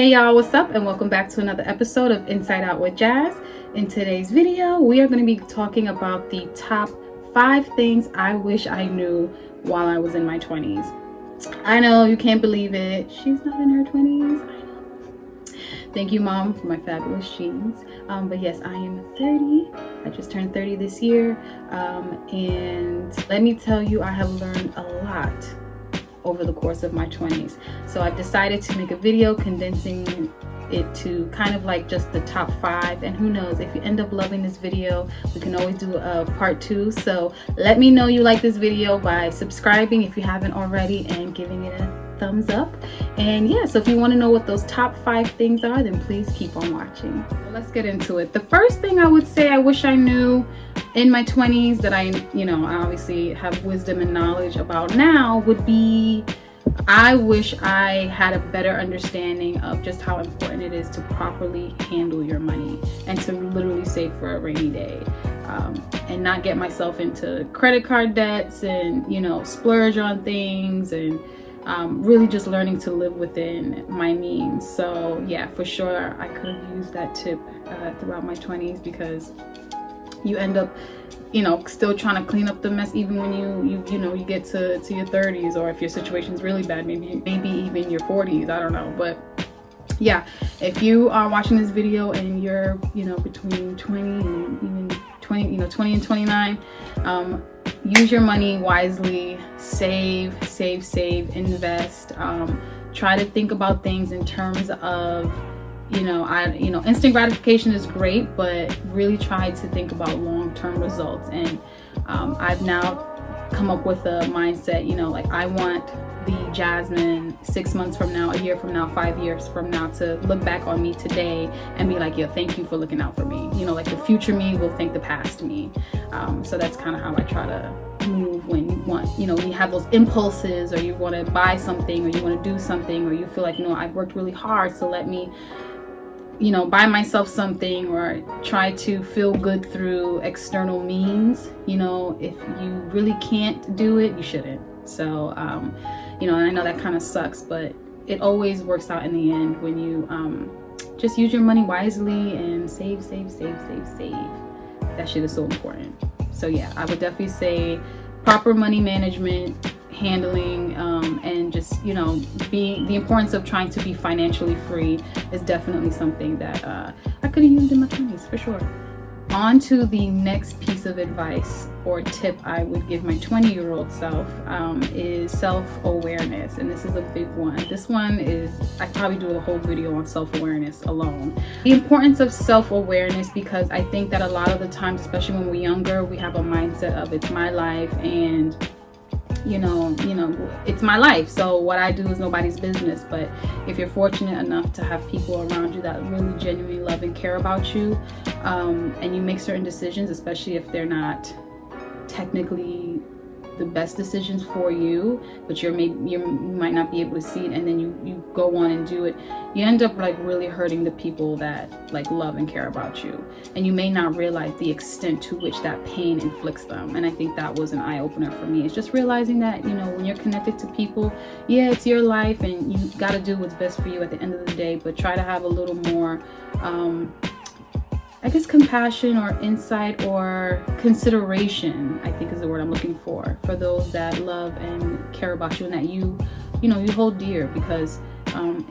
Hey y'all, what's up, and welcome back to another episode of Inside Out with Jazz. In today's video, we are going to be talking about the top 5 things I wish I knew while I was in my 20s. I know you can't believe it. She's not in her 20s. I know. Thank you, Mom, for my fabulous jeans. But yes, I am 30. I just turned 30 this year. And let me tell you, I have learned a lot over the course of my 20s. So I've decided to make a video condensing it to kind of like just the top 5, and who knows, if you end up loving this video, we can always do a part 2. So let me know you like this video by subscribing if you haven't already and giving it a thumbs up. And yeah, so if you want to know what those top 5 things are, then please keep on watching. So let's get into it. The first thing I would say I wish I knew in my 20s that I obviously have wisdom and knowledge about now would be, I wish I had a better understanding of just how important it is to properly handle your money and to literally save for a rainy day, and not get myself into credit card debts and splurge on things, and really just learning to live within my means. So yeah, for sure I could have used that tip throughout my 20s, because you end up still trying to clean up the mess even when you get to your 30s, or if your situation's really bad, maybe even your 40s, I don't know. But yeah, if you are watching this video and you're between 20 and even 20 and 29, use your money wisely. Save, invest. Try to think about things in terms of instant gratification is great, but really try to think about long-term results. And I've now come up with a mindset, like I want the Jasmine 6 months from now, a year from now, 5 years from now to look back on me today and be like, yeah, thank you for looking out for me. Like the future me will thank the past me. So that's kind of how I try to move when you want, when you have those impulses, or you want to buy something, or you want to do something, or you feel like, I've worked really hard, so let me buy myself something, or try to feel good through external means. If you really can't do it, you shouldn't. So and I know that kind of sucks, but it always works out in the end when you just use your money wisely and save. That shit is so important. So yeah, I would definitely say proper money management, handling, and just being, the importance of trying to be financially free is definitely something that I could have used in my 20s for sure. On to the next piece of advice or tip I would give my 20-year-old self, is self-awareness. And this is a big one. This one is, I probably do a whole video on self-awareness alone. The importance of self-awareness, because I think that a lot of the times, especially when we're younger, we have a mindset of it's my life, and it's my life, so what I do is nobody's business. But if you're fortunate enough to have people around you that really genuinely love and care about you, and you make certain decisions, especially if they're not technically the best decisions for you, but you might not be able to see it, and then you go on and do it, you end up like really hurting the people that like love and care about you, and you may not realize the extent to which that pain inflicts them. And I think that was an eye-opener for me. It's just realizing that when you're connected to people, yeah, it's your life and you got to do what's best for you at the end of the day, but try to have a little more I guess compassion or insight or consideration, I think is the word I'm looking for those that love and care about you and that you hold dear. Because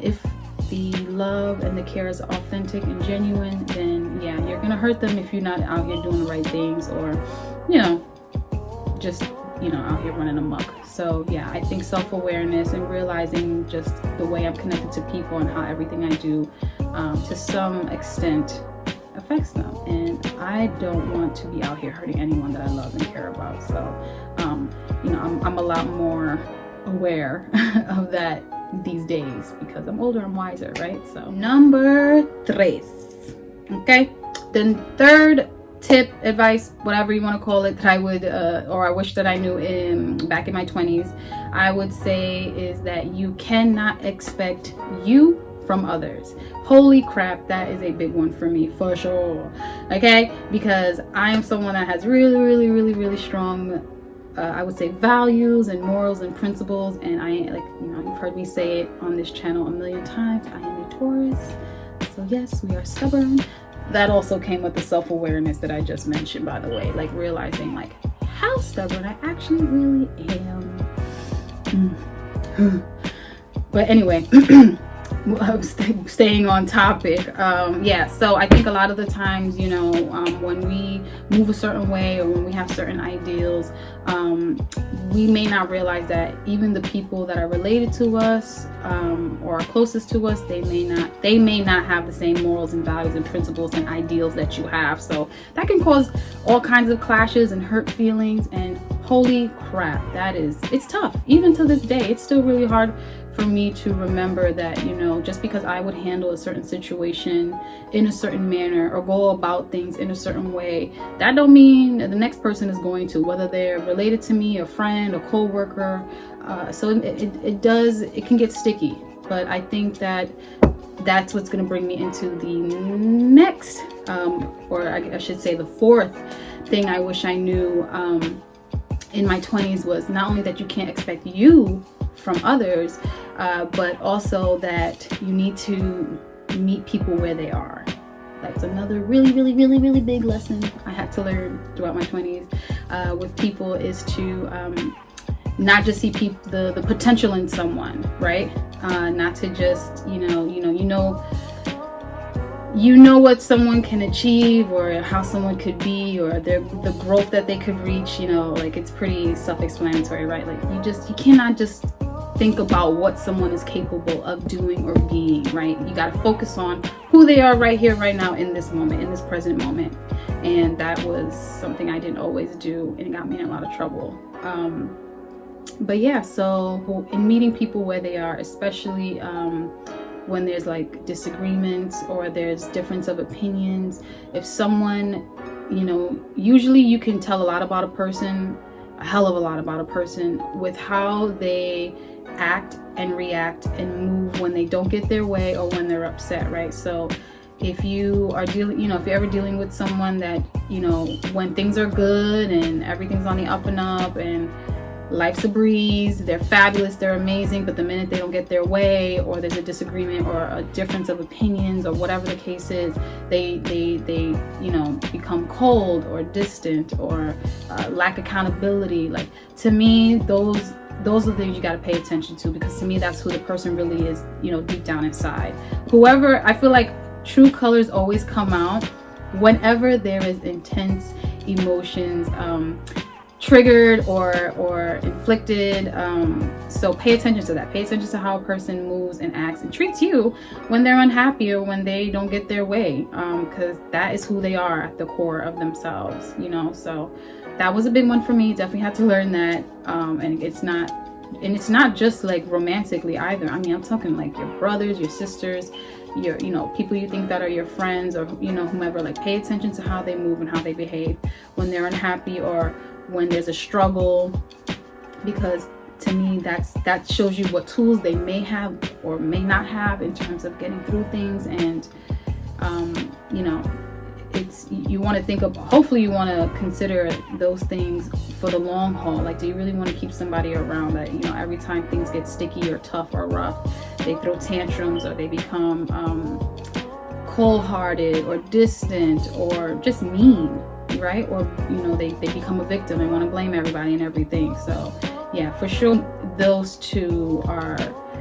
if the love and the care is authentic and genuine, then yeah, you're gonna hurt them if you're not out here doing the right things, or just out here running amok. So yeah, I think self-awareness and realizing just the way I'm connected to people and how everything I do to some extent affects them, and I don't want to be out here hurting anyone that I love and care about. So I'm a lot more aware of that these days because I'm older, I'm wiser, right? So number 3, okay, then third tip, advice, whatever you want to call it, that I would or I wish that I knew back in my 20s, I would say is that you cannot expect you from others. Holy crap, that is a big one for me for sure. Okay, because I am someone that has really strong I would say values and morals and principles. And I, like, you know, you've heard me say it on this channel a million times, I am a Taurus. So yes, we are stubborn. That also came with the self-awareness that I just mentioned, by the way, like realizing like how stubborn I actually really am. But anyway, staying on topic, yeah, so I think a lot of the times, you know, when we move a certain way or when we have certain ideals, we may not realize that even the people that are related to us or are closest to us, they may not have the same morals and values and principles and ideals that you have. So that can cause all kinds of clashes and hurt feelings, and holy crap, it's tough. Even to this day, it's still really hard for me to remember that, you know, just because I would handle a certain situation in a certain manner or go about things in a certain way, that don't mean that the next person is going to, whether they're related to me, a friend, a co-worker. So it can get sticky. But I think that's what's going to bring me into the next, or I should say the fourth thing I wish I knew in my 20s was not only that you can't expect you from others, but also that you need to meet people where they are. That's another really big lesson I had to learn throughout my 20s with people, is to not just see the potential in someone, right? Not to just you know what someone can achieve or how someone could be or the growth that they could reach. You know, like it's pretty self-explanatory, right? Like you cannot just think about what someone is capable of doing or being, right? You got to focus on who they are right here, right now, in this moment, in this present moment. And that was something I didn't always do, and it got me in a lot of trouble. But yeah, so in meeting people where they are, especially when there's like disagreements or there's difference of opinions, if someone, you know, usually you can tell a lot about a person, a hell of a lot about a person, with how they act and react and move when they don't get their way or when they're upset, right? So if you are dealing, you know, if you're ever dealing with someone that, you know, when things are good and everything's on the up and up and life's a breeze, they're fabulous, they're amazing, but the minute they don't get their way or there's a disagreement or a difference of opinions or whatever the case is, they you know, become cold or distant or lack accountability. Like, to me, those are the things you got to pay attention to, because to me that's who the person really is, you know, deep down inside. Whoever, I feel like true colors always come out whenever there is intense emotions triggered or inflicted. So pay attention to that. Pay attention to how a person moves and acts and treats you when they're unhappy or when they don't get their way, because that is who they are at the core of themselves, you know. So that was a big one for me. Definitely had to learn that. And it's not just like romantically either. I mean, I'm talking like your brothers, your sisters, your, you know, people you think that are your friends, or, you know, whomever. Like, pay attention to how they move and how they behave when they're unhappy or when there's a struggle, because to me that shows you what tools they may have or may not have in terms of getting through things. And you know, you want to think of, hopefully you want to consider those things for the long haul. Like, do you really want to keep somebody around that, you know, every time things get sticky or tough or rough, they throw tantrums or they become cold-hearted or distant or just mean, right? Or, you know, they become a victim and want to blame everybody and everything. So yeah, for sure those two are,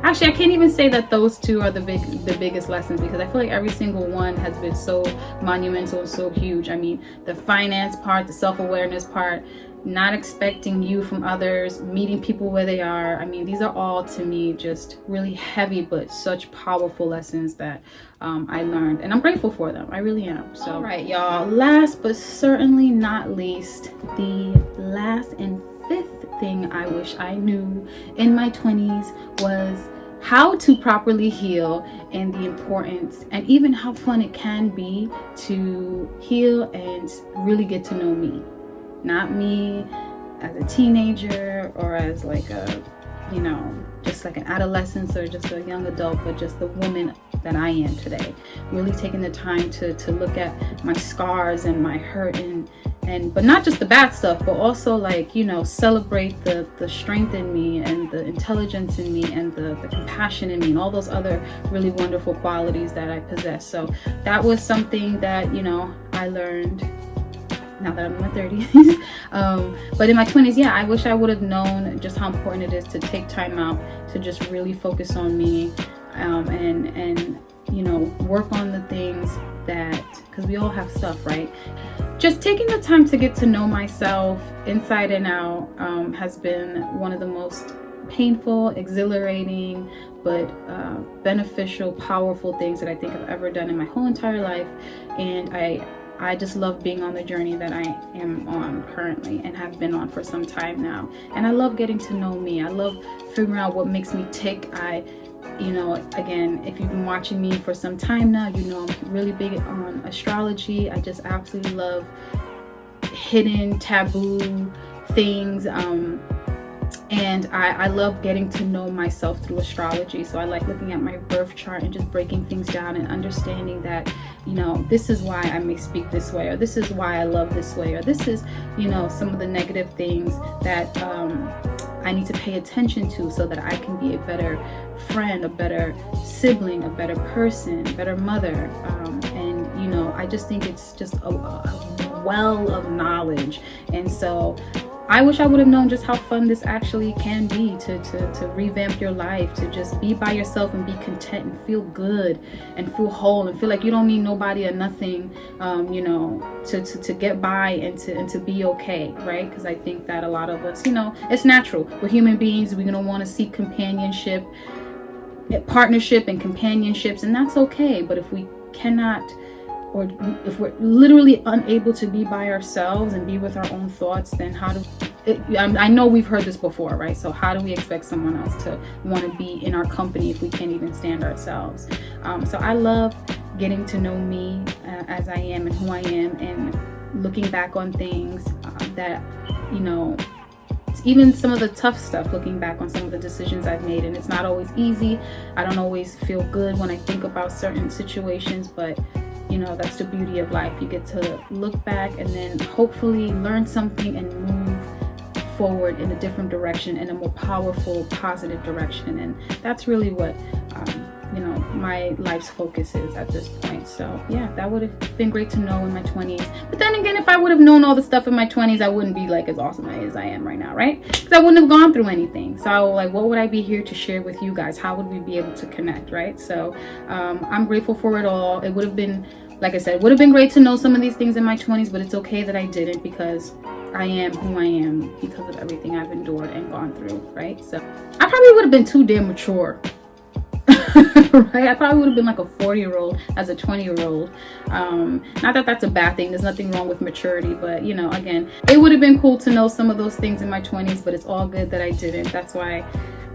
actually I can't even say that those two are the biggest lessons, because I feel like every single one has been so monumental and so huge. I mean, the finance part, the self-awareness part, not expecting you from others, meeting people where they are. I mean, these are all, to me, just really heavy but such powerful lessons that I learned, and I'm grateful for them. I really am. So, all right, y'all, last but certainly not least, the last and fifth thing I wish I knew in my 20s was how to properly heal, and the importance and even how fun it can be to heal and really get to know me. Not me as a teenager or as like a, you know, just like an adolescent or just a young adult, but just the woman that I am today. Really taking the time to look at my scars and my hurt and but not just the bad stuff, but also like, you know, celebrate the strength in me and the intelligence in me and the compassion in me and all those other really wonderful qualities that I possess. So that was something that, you know, I learned now that I'm in my 30s. But in my 20s, yeah, I wish I would have known just how important it is to take time out to just really focus on me, and you know, work on the things that, because we all have stuff, right? Just taking the time to get to know myself inside and out has been one of the most painful, exhilarating, but beneficial, powerful things that I think I've ever done in my whole entire life. And I just love being on the journey that I am on currently and have been on for some time now. And I love getting to know me. I love figuring out what makes me tick. You know, again, if you've been watching me for some time now, you know I'm really big on astrology. I just absolutely love hidden, taboo things. And I love getting to know myself through astrology. So I like looking at my birth chart and just breaking things down and understanding that, you know, this is why I may speak this way, or this is why I love this way, or this is, you know, some of the negative things that I need to pay attention to so that I can be a better friend, a better sibling, a better person, a better mother. And, you know, I just think it's just a well of knowledge. And so I wish I would have known just how fun this actually can be to revamp your life, to just be by yourself and be content and feel good and feel whole and feel like you don't need nobody or nothing, you know, to get by and to be okay, right? Because I think that a lot of us, you know, it's natural. We're human beings. We're going to want to seek companionship, partnership and companionships, and that's okay. But if we cannot, or if we're literally unable to be by ourselves and be with our own thoughts, then how do I know we've heard this before, right? So how do we expect someone else to want to be in our company if we can't even stand ourselves? So I love getting to know me as I am and who I am, and looking back on things that, you know, even some of the tough stuff, looking back on some of the decisions I've made. And it's not always easy. I don't always feel good when I think about certain situations, but you know, that's the beauty of life. You get to look back and then hopefully learn something and move forward in a different direction, in a more powerful, positive direction. And that's really what, you know, my life's focus is at this point. So yeah, that would have been great to know in my 20s. But then again, if I would have known all the stuff in my 20s, I wouldn't be like as awesome as I am right now, right? Because I wouldn't have gone through anything. So like, what would I be here to share with you guys? How would we be able to connect, right? So I'm grateful for it all. It would have been, like I said, it would have been great to know some of these things in my 20s, but it's okay that I didn't, because I am who I am because of everything I've endured and gone through, right? So I probably would have been too damn mature. Right? I probably would have been like a 40-year-old as a 20-year-old. Not that that's a bad thing. There's nothing wrong with maturity, but you know, again, it would have been cool to know some of those things in my 20s, but it's all good that I didn't. That's why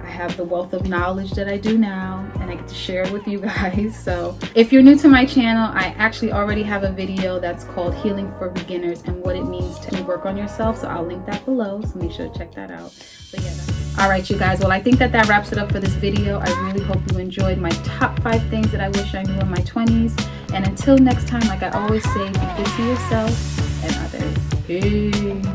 I have the wealth of knowledge that I do now, and I get to share it with you guys. So if you're new to my channel, I actually already have a video that's called Healing for Beginners and what it means to work on yourself. So I'll link that below, so make sure to check that out. But yeah, all right, you guys. Well, I think that wraps it up for this video. I really hope you enjoyed my top 5 things that I wish I knew in my 20s. And until next time, like I always say, be good to yourself and others. Peace.